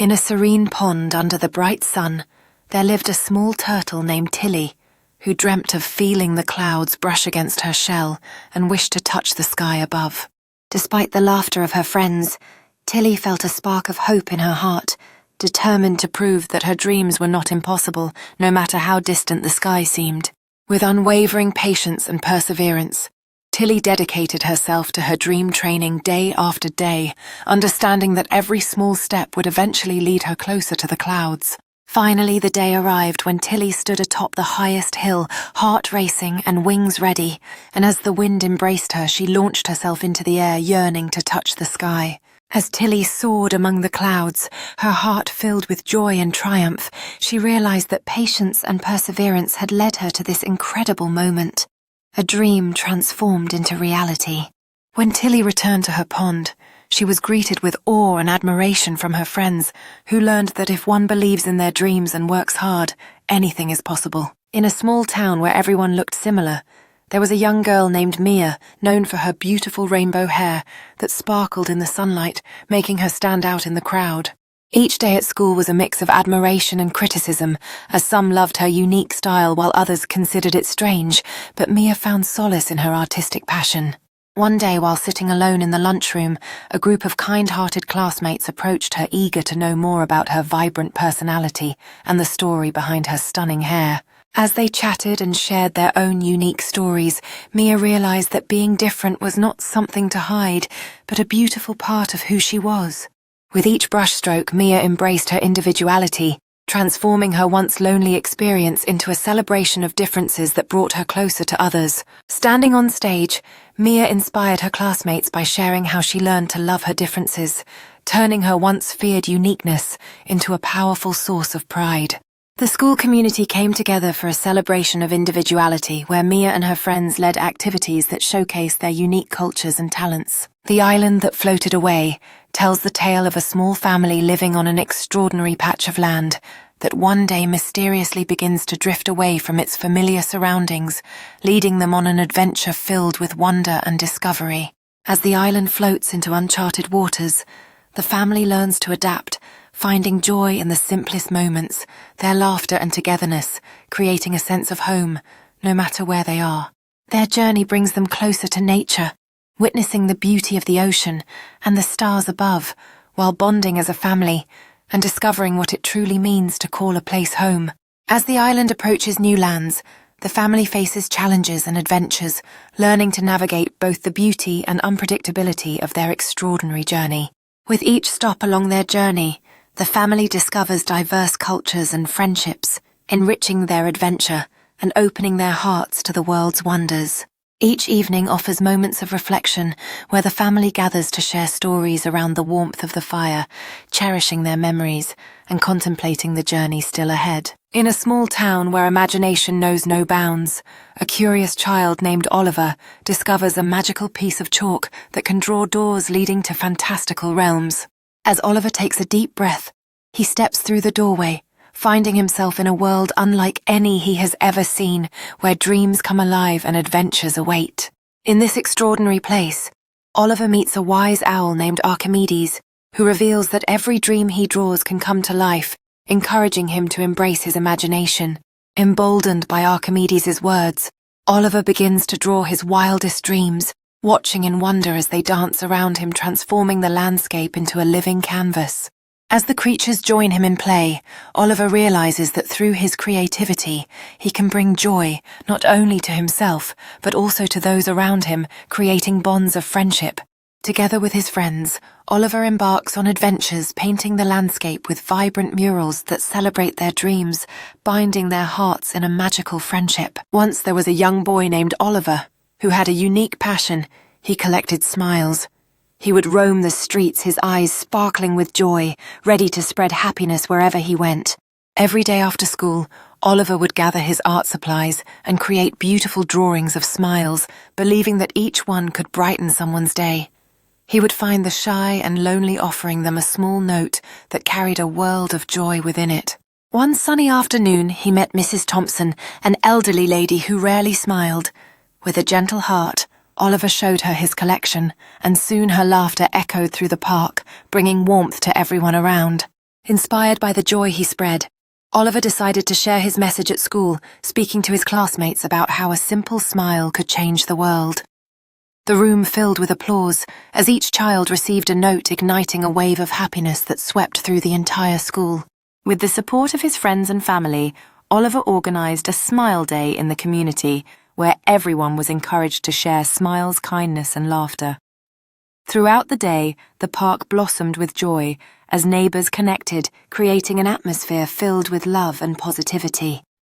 In a serene pond under the bright sun, there lived a small turtle named Tilly, who dreamt of feeling the clouds brush against her shell and wished to touch the sky above. Despite the laughter of her friends, Tilly felt a spark of hope in her heart, determined to prove that her dreams were not impossible, no matter how distant the sky seemed. With unwavering patience and perseverance, Tilly dedicated herself to her dream training day after day, understanding that every small step would eventually lead her closer to the clouds. Finally, the day arrived when Tilly stood atop the highest hill, heart racing and wings ready, and as the wind embraced her, she launched herself into the air, yearning to touch the sky. As Tilly soared among the clouds, her heart filled with joy and triumph, she realized that patience and perseverance had led her to this incredible moment. A dream transformed into reality. When Tilly returned to her pond, she was greeted with awe and admiration from her friends, who learned that if one believes in their dreams and works hard, anything is possible. In a small town where everyone looked similar, there was a young girl named Mia, known for her beautiful rainbow hair that sparkled in the sunlight, making her stand out in the crowd. Each day at school was a mix of admiration and criticism, as some loved her unique style while others considered it strange, but Mia found solace in her artistic passion. One day, while sitting alone in the lunchroom, a group of kind-hearted classmates approached her, eager to know more about her vibrant personality and the story behind her stunning hair. As they chatted and shared their own unique stories, Mia realized that being different was not something to hide, but a beautiful part of who she was. With each brushstroke, Mia embraced her individuality, transforming her once lonely experience into a celebration of differences that brought her closer to others. Standing on stage, Mia inspired her classmates by sharing how she learned to love her differences, turning her once feared uniqueness into a powerful source of pride. The school community came together for a celebration of individuality where Mia and her friends led activities that showcased their unique cultures and talents. The Island That Floated Away tells the tale of a small family living on an extraordinary patch of land that one day mysteriously begins to drift away from its familiar surroundings, leading them on an adventure filled with wonder and discovery. As the island floats into uncharted waters, the family learns to adapt, finding joy in the simplest moments, their laughter and togetherness, creating a sense of home, no matter where they are. Their journey brings them closer to nature, witnessing the beauty of the ocean and the stars above, while bonding as a family and discovering what it truly means to call a place home. As the island approaches new lands, the family faces challenges and adventures, learning to navigate both the beauty and unpredictability of their extraordinary journey. With each stop along their journey, the family discovers diverse cultures and friendships, enriching their adventure and opening their hearts to the world's wonders. Each evening offers moments of reflection where the family gathers to share stories around the warmth of the fire, cherishing their memories and contemplating the journey still ahead. In a small town where imagination knows no bounds, a curious child named Oliver discovers a magical piece of chalk that can draw doors leading to fantastical realms. As Oliver takes a deep breath, he steps through the doorway, finding himself in a world unlike any he has ever seen, where dreams come alive and adventures await. In this extraordinary place, Oliver meets a wise owl named Archimedes, who reveals that every dream he draws can come to life, encouraging him to embrace his imagination. Emboldened by Archimedes' words, Oliver begins to draw his wildest dreams, watching in wonder as they dance around him, transforming the landscape into a living canvas. As the creatures join him in play, Oliver realizes that through his creativity, he can bring joy not only to himself, but also to those around him, creating bonds of friendship. Together with his friends, Oliver embarks on adventures, painting the landscape with vibrant murals that celebrate their dreams, binding their hearts in a magical friendship. Once there was a young boy named Oliver, who had a unique passion. He collected smiles. He would roam the streets, his eyes sparkling with joy, ready to spread happiness wherever he went. Every day after school, Oliver would gather his art supplies and create beautiful drawings of smiles, believing that each one could brighten someone's day. He would find the shy and lonely offering them a small note that carried a world of joy within it. One sunny afternoon, he met Mrs. Thompson, an elderly lady who rarely smiled. With a gentle heart, Oliver showed her his collection, and soon her laughter echoed through the park, bringing warmth to everyone around. Inspired by the joy he spread, Oliver decided to share his message at school, speaking to his classmates about how a simple smile could change the world. The room filled with applause as each child received a note igniting a wave of happiness that swept through the entire school. With the support of his friends and family, Oliver organized a Smile Day in the community where everyone was encouraged to share smiles, kindness, and laughter. Throughout the day, the park blossomed with joy as neighbors connected, creating an atmosphere filled with love and positivity.